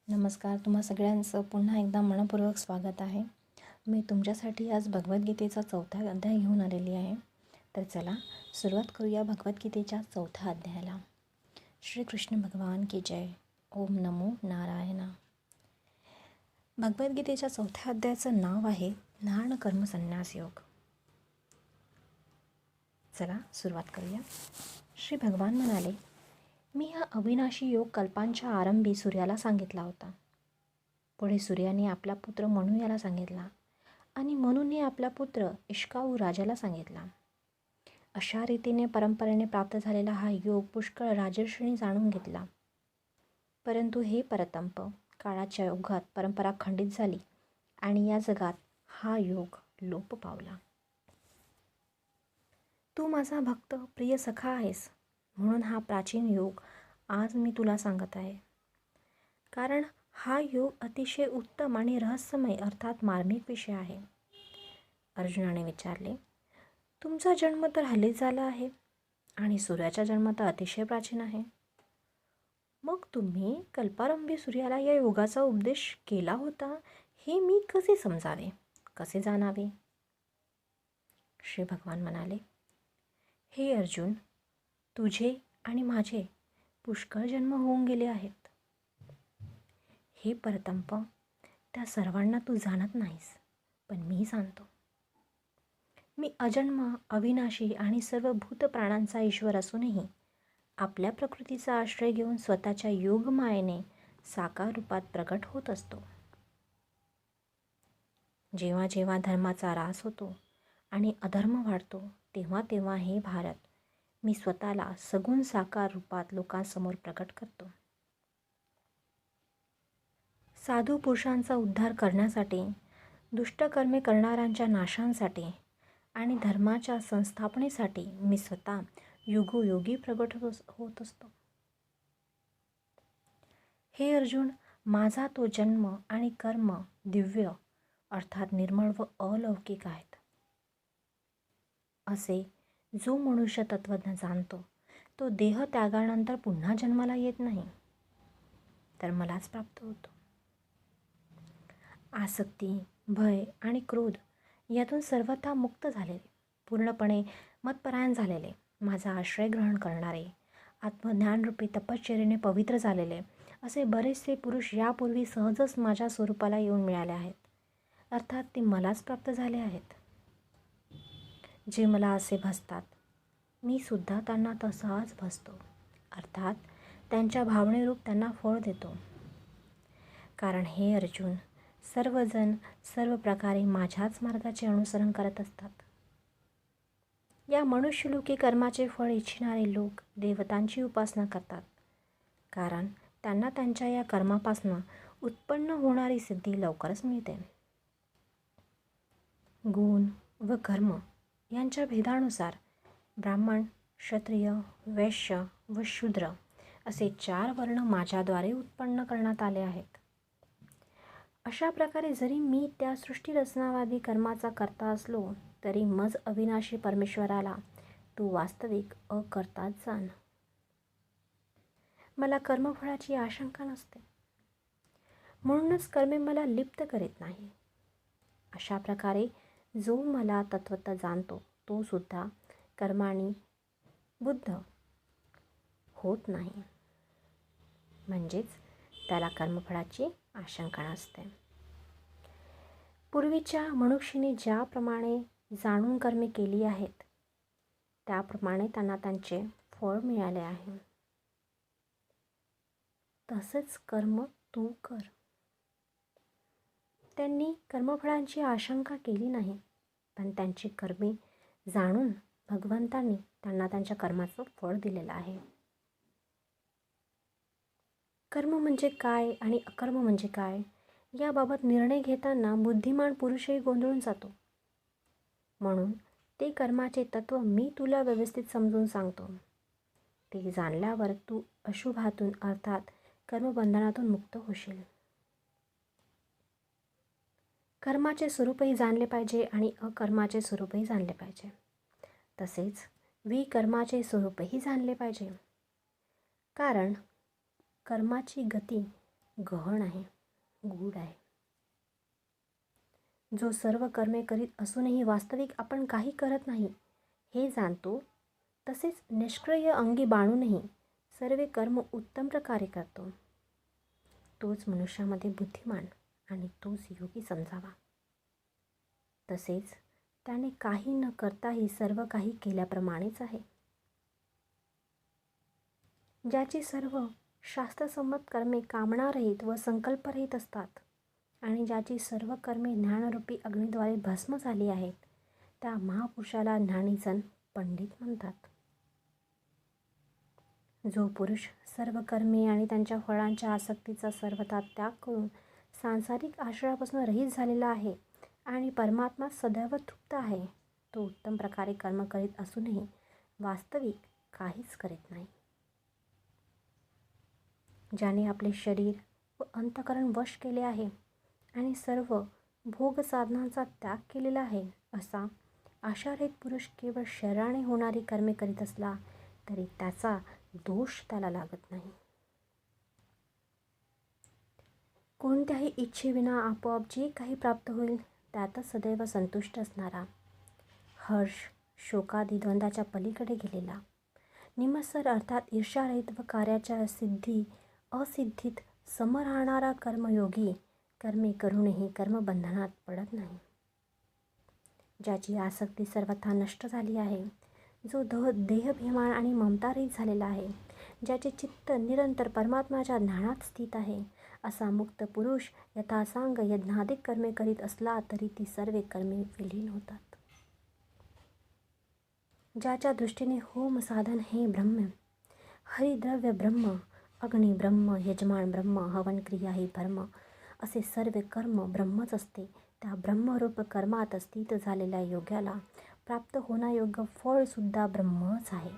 नमस्कार. तुम्हा सगळ्यांचं पुन्हा एकदा मनपूर्वक स्वागत आहे. मी तुमच्यासाठी आज भगवद्गीतेचा 4था अध्याय घेऊन आलेली आहे. तर चला सुरुवात करूया भगवद्गीतेच्या 4थ्या अध्यायाला. श्रीकृष्ण भगवान की जय. ओम नमो नारायणा. भगवद्गीतेच्या 4थ्या अध्यायाचं नाव आहे ज्ञान कर्म संन्यास योग. चला सुरुवात करूया. श्री भगवान म्हणाले, मी हा अविनाशी योग कल्पांच्या आरंभी सूर्याला सांगितला होता. पुढे सूर्याने आपला पुत्र मनू याला सांगितला आणि मनूने आपला पुत्र इश्काऊ राजाला सांगितला. अशा रीतीने परंपरेने प्राप्त झालेला हा योग पुष्कळ राजर्षींनी जाणून घेतला. परंतु हे परतंप, काळाच्या ओघात परंपरा खंडित झाली आणि या जगात हा योग लोप पावला. तू माझा भक्त प्रिय सखा आहेस, म्हणून हा प्राचीन योग आज मी तुला सांगत आहे. कारण हा योग अतिशय उत्तम आणि रहस्यमय अर्थात मार्मिक विषय आहे. अर्जुनाने विचारले, तुमचा जन्म तर हल्लीच झाला आहे आणि सूर्याचा जन्म तर अतिशय प्राचीन आहे. मग तुम्ही कल्पारंभी सूर्याला या योगाचा उपदेश केला होता, हे मी कसे समजावे, कसे जाणावे? श्री भगवान म्हणाले, हे अर्जुन, तुझे आणि माझे पुष्कळ जन्म होऊन गेले आहेत. हे परतंप, त्या सर्वांना तू जाणत नाहीस, पण मी जाणतो. मी अजन्म, अविनाशी आणि सर्व भूतप्राणांचा ईश्वर असूनही आपल्या प्रकृतीचा आश्रय घेऊन स्वतःच्या योगमायेने साकार रूपात प्रकट होत असतो. जेव्हा जेव्हा धर्माचा ह्रास होतो आणि अधर्म वाढतो, तेव्हा तेव्हा हे भारत, मी स्वतःला सगुण साकार रूपात लोकांसमोर प्रकट करतो. साधू पुरुषांचा उद्धार करण्यासाठी, दुष्टकर्मे करणाऱ्यांच्या नाशांसाठी आणि धर्माच्या संस्थापनेसाठी मी स्वतः युगोयोगी प्रगट होत असतो. हे अर्जुन, माझा तो जन्म आणि कर्म दिव्य अर्थात निर्मळ व अलौकिक आहेत. असे जो मनुष्य तत्त्वज्ञ जाणतो, तो देह त्यागानंतर पुन्हा जन्माला येत नाही, तर मलाच प्राप्त होतो. आसक्ती, भय आणि क्रोध यातून सर्वथा मुक्त झालेले, पूर्णपणे मतपरायण झालेले, माझा आश्रय ग्रहण करणारे, आत्मज्ञानरूपी तपश्चर्येने पवित्र झालेले असे बरेचसे पुरुष यापूर्वी सहजच माझ्या स्वरूपाला येऊन मिळाले आहेत. अर्थात ते मलाच प्राप्त झाले आहेत. जे मला असे भजतात, मी सुद्धा त्यांना तसाच भजतो. अर्थात त्यांच्या भावनेरूप त्यांना फळ देतो. कारण हे अर्जुन, सर्वजण सर्व प्रकारे माझ्याच मार्गाचे अनुसरण करत असतात. या मनुष्यलोकी कर्माचे फळ इच्छिणारे लोक देवतांची उपासना करतात, कारण त्यांना त्यांच्या या कर्मापासून उत्पन्न होणारी सिद्धी लवकरच मिळते. गुण व कर्म यांच्या भेदानुसार ब्राह्मण, क्षत्रिय, वैश्य व शूद्र असे 4 वर्ण माझ्याद्वारे उत्पन्न करण्यात आले आहेत. अशा प्रकारे जरी मी त्या सृष्टीरचनावादी कर्माचा करता असलो, तरी मज अविनाशी परमेश्वराला तू वास्तविक अकर्ताच जाण. मला कर्मफळाची आशंका नसते, म्हणूनच कर्मे मला लिप्त करीत नाही. अशा प्रकारे जो मला तत्वतः जाणतो, तो सुद्धा कर्माने बुद्ध होत नाही, म्हणजेच त्याला कर्मफळाची आशंका नसते. पूर्वीच्या मनुष्याने ज्याप्रमाणे जाणून कर्मे केली आहेत, त्याप्रमाणे त्यांना त्यांचे फळ मिळाले आहे. तसेच कर्म तू कर. त्यांनी कर्मफळांची आशंका केली नाही, पण त्यांची कर्मे जाणून भगवंतांनी त्यांना त्यांच्या कर्माचं फळ दिलेलं आहे. कर्म म्हणजे काय आणि अकर्म म्हणजे काय, याबाबत निर्णय घेताना बुद्धिमान पुरुषही गोंधळून जातो. म्हणून ते कर्माचे तत्त्व मी तुला व्यवस्थित समजून सांगतो. ते जाणल्यावर तू अशुभातून अर्थात कर्मबंधनातून मुक्त होशील. कर्माचे स्वरूपही जाणले पाहिजे आणि अकर्माचे स्वरूपही जाणले पाहिजे. तसेच विकर्माचे स्वरूपही जाणले पाहिजे. कारण कर्माची गती गहन आहे, गूढ आहे. जो सर्व कर्मे करीत असूनही वास्तविक आपण काही करत नाही हे जाणतो, तसेच निष्क्रिय अंगी बाणूनही सर्व कर्म उत्तम प्रकारे करतो, तोच मनुष्यामध्ये बुद्धिमान आणि तोच योगी समजावा. तसेच त्याने काही न करताही सर्व काही केल्याप्रमाणेच आहे. ज्याची सर्व शास्त्रसंमत कर्मे कामनारहित व संकल्परहित असतात आणि ज्याची सर्व कर्मे ज्ञानरूपी अग्नीद्वारे भस्म झाली आहेत, त्या महापुरुषाला ज्ञानीजन पंडित म्हणतात. जो पुरुष सर्व कर्मे आणि त्यांच्या फळांच्या आसक्तीचा सर्वथा त्याग करून सांसारिक आश्रयापासून रहित झालेला आहे आणि परमात्मा सदैव तृप्त आहे, तो उत्तम प्रकारे कर्म करीत असूनही वास्तविक काहीच करीत नाही. ज्याने आपले शरीर व अंतःकरण वश केले आहे आणि सर्व भोग साधनांचा त्याग केलेला आहे, असा आशारहित पुरुष केवळ शरीराने होणारी कर्मे करीत असला तरी त्याचा दोष त्याला लागत नाही. कोणत्याही इच्छेविना आपोआप जे काही प्राप्त होईल त्यातच सदैव संतुष्ट असणारा, हर्ष शोकादी द्वंद्वाच्या पलीकडे गेलेला, निमत्सर अर्थात ईर्ष्यारहित व कार्याच्या सिद्धी असिद्धीत सम राहणारा कर्मयोगी कर्मे करूनही कर्मबंधनात पडत नाही. ज्याची आसक्ती सर्वथा नष्ट झाली आहे, जो देहभिमान आणि ममतारहित झालेला आहे, ज्याचे चित्त निरंतर परमात्म्याच्या ज्ञानात स्थित आहे, असा मुक्त पुरुष यथासांग यज्ञाधिक कर्मे करीत असला तरी ती सर्व कर्मे विलीन होतात. ज्याच्या दृष्टीने होम साधन हे ब्रह्म, हरिद्रव्य ब्रह्म, अग्नी ब्रह्म, यजमान ब्रह्म, हवन क्रिया ही ब्रह्म, असे सर्व कर्म ब्रह्मच असते, त्या ब्रह्मरूप कर्मात स्थित झालेल्या योग्याला प्राप्त होण्यायोग्य फळसुद्धा ब्रह्मच आहे,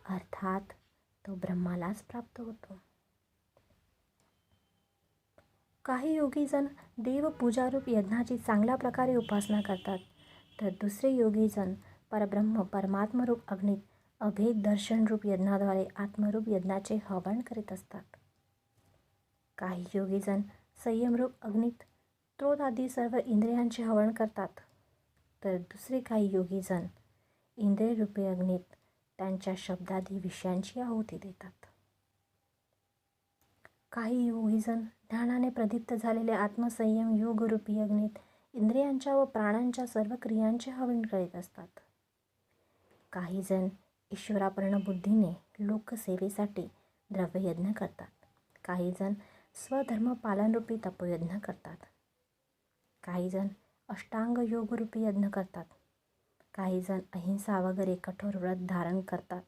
अर्थात तो ब्रह्मालाच प्राप्त होतो. काही योगीजन देवपूजारूप यज्ञाची चांगल्या प्रकारे उपासना करतात, तर दुसरे योगीजन परब्रह्म परमात्मरूप अग्नीत अभेद दर्शनरूप यज्ञाद्वारे आत्मरूप यज्ञाचे हवन करीत असतात. काही योगीजन संयमरूप अग्नीत क्रोध आदी सर्व इंद्रियांचे हवन करतात, तर दुसरे काही योगीजन इंद्रियरूपी अग्नीत त्यांच्या शब्दादी विषयांची आहुती देतात. काही योगीजन ज्ञानाने प्रदीप्त झालेले आत्मसंयम योगरूपी अग्नीत इंद्रियांच्या व प्राणांच्या सर्व क्रियांचे हवन करीत असतात. काही जण ईश्वरापर्ण बुद्धीने लोकसेवेसाठी द्रव्ययज्ञ करतात. काही जण स्वधर्म पालनरूपी तपोयज्ञ करतात. काही जण अष्टांग योगरूपी यज्ञ करतात. काही जण अहिंसा वगैरे कठोर व्रत धारण करतात,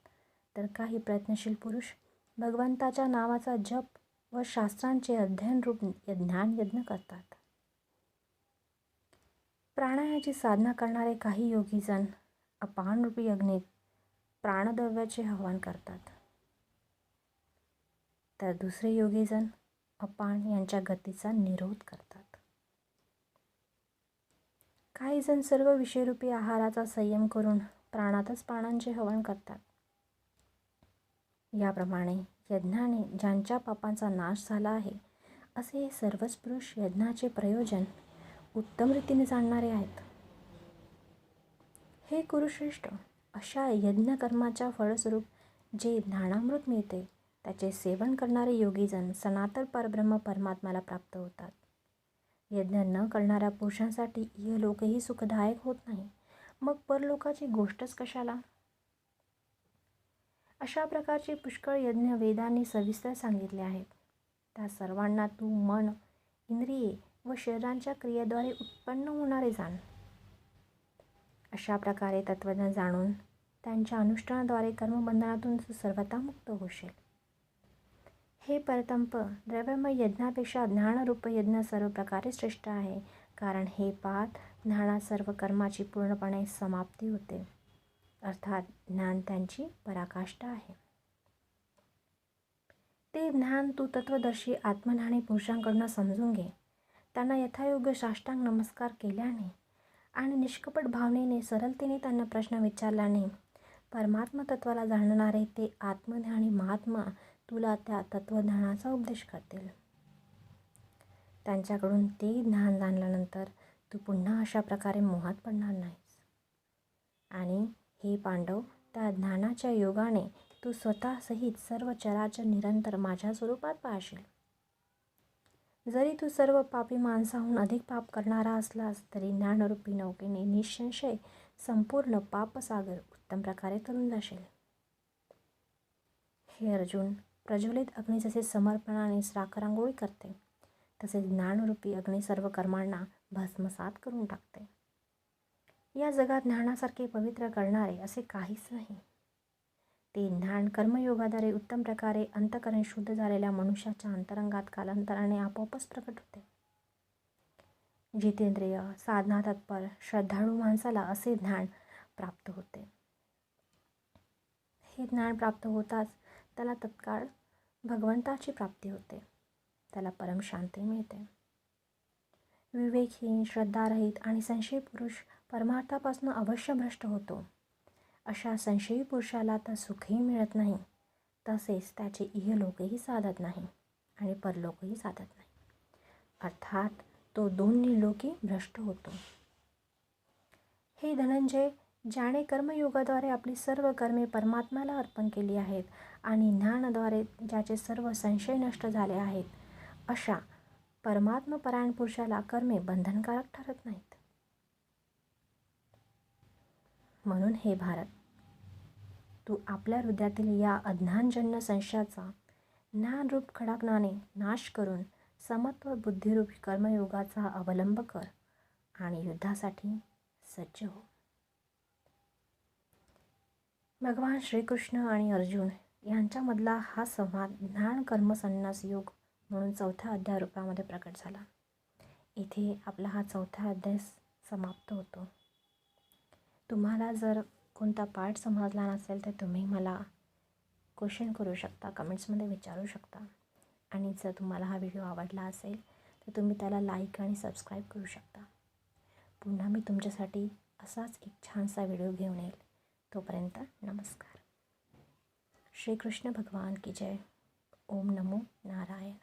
तर काही प्रयत्नशील पुरुष भगवंताच्या नावाचा जप व शास्त्रांचे अध्ययनरूप ज्ञानयज्ञ करतात. प्राणायामाची साधना करणारे काही योगीजन अपानरूपी अग्नीत प्राणद्रव्याचे हवन करतात, तर दुसरे योगीजन अपान यांच्या गतीचा निरोध करतात. काही जण सर्व विषयरूपी आहाराचा संयम करून प्राणातच प्राणांचे हवन करतात. याप्रमाणे यज्ञाने ज्यांच्या पापांचा नाश झाला आहे, असे हे सर्वच पुरुष यज्ञाचे प्रयोजन उत्तम रीतीने जाणणारे आहेत. हे कुरुश्रेष्ठ, अशा यज्ञकर्माच्या फळस्वरूप जे ज्ञानामृत मिळते त्याचे सेवन करणारे योगीजन सनातन परब्रह्म परमात्म्याला प्राप्त होतात. यज्ञ न करणाऱ्या पुरुषांसाठी इहलोकही सुखदायक होत नाही, मग परलोकाची गोष्टच कशाला. अशा प्रकारचे पुष्कळ यज्ञ वेदांनी सविस्तर सांगितले आहेत. त्या सर्वांना तू मन, इंद्रिये व शरीरांच्या क्रियेद्वारे उत्पन्न होणारे जाण. अशा प्रकारे तत्त्वज्ञ जाणून त्यांच्या अनुष्ठानाद्वारे कर्मबंधनातून तू सर्वथा मुक्त होशील. हे परतंप, द्रव्यमय यज्ञापेक्षा ज्ञानरूप यज्ञ सर्व प्रकारे श्रेष्ठ आहे, कारण हे पाहत ज्ञानात सर्व कर्माची पूर्णपणे समाप्ती होते, अर्थात ज्ञान त्यांची पराकाष्ठा आहे. ते ज्ञान तू तत्वदर्शी आत्मज्ञानी पुरुषांकडून समजून घे. त्यांना यथायोग्य साष्टांग नमस्कार केल्याने आणि निष्कपट भावनेने सरलतेने त्यांना प्रश्न विचारल्याने परमात्म तत्वाला जाणणारे ते आत्मज्ञानी महात्मा तुला त्या तत्वज्ञानाचा उपदेश करतील. त्यांच्याकडून ते ज्ञान जाणल्यानंतर तू पुन्हा अशा प्रकारे मोहात पडणार नाहीस. आणि हे पांडव, त्या ज्ञानाच्या योगाने तू स्वतःसहित सर्व चराचर निरंतर माझ्या स्वरूपात पाहशील. जरी तू सर्व पापी माणसाहून अधिक पाप करणारा असलास तरी ज्ञानरूपी नौकेने निसंशय संपूर्ण पापसागर उत्तम प्रकारे तरून जाशील. हे अर्जुन, प्रज्वलित अग्नी जसे समर्पणाने राखरांगोळी करते, तसेच ज्ञानरूपी अग्नी सर्व कर्मांना भस्मसात करून टाकते. या जगात ज्ञानासारखे पवित्र करणारे असे काहीच नाही. ते ज्ञान कर्मयोगाद्वारे उत्तम प्रकारे अंतःकरण शुद्ध झालेल्या मनुष्याच्या अंतरंगात कालांतराने आपोआपच प्रकट होते. जितेंद्रिय, साधना तत्पर, श्रद्धाळू माणसाला असे ज्ञान प्राप्त होते. हे ज्ञान प्राप्त होताच त्याला तत्काळ भगवंताची प्राप्ती होते. त्याला परमशांती मिळते. विवेकहीन, श्रद्धारहित आणि संशयी पुरुष परमार्थापासून अवश्य भ्रष्ट होतो. अशा संशयी पुरुषाला तर सुखही मिळत नाही, तसेच त्याचे इहलोकही साधत नाही आणि परलोकही साधत नाही. अर्थात तो दोन्ही लोकी भ्रष्ट होतो. हे धनंजय, ज्याने कर्मयोगाद्वारे आपली सर्व कर्मे परमात्म्याला अर्पण केली आहेत आणि ज्ञानाद्वारे ज्याचे सर्व संशय नष्ट झाले आहेत, अशा परमात्मपरायण पुरुषाला कर्मे बंधनकारक ठरत नाहीत. म्हणून हे भारत, तू आपल्या हृदयातील या अज्ञानजन्य संशयाचा ज्ञानरूप खडाग्नाने नाश करून समत्व बुद्धिरूपी कर्मयोगाचा अवलंब कर आणि युद्धासाठी सज्ज हो. भगवान श्रीकृष्ण आणि अर्जुन यांच्यामधला हा संवाद ज्ञान कर्म संन्यास योग म्हणून 4थ्या अध्याय रूपामध्ये प्रकट झाला. इथे आपला हा 4था अध्याय समाप्त होतो. तुम्हाला जर कोणता पार्ट समजला नसेल तर तुम्ही मला क्वेश्चन करू शकता, कमेंट्समध्ये विचारू शकता. आणि जर तुम्हाला हा व्हिडिओ आवडला असेल तर तुम्ही त्याला लाईक आणि सबस्क्राईब करू शकता. पुन्हा मी तुमच्यासाठी असाच एक छानसा व्हिडिओ घेऊन येईल. तोपर्यंत नमस्कार. श्रीकृष्ण भगवान की जय. ओम नमो नारायण.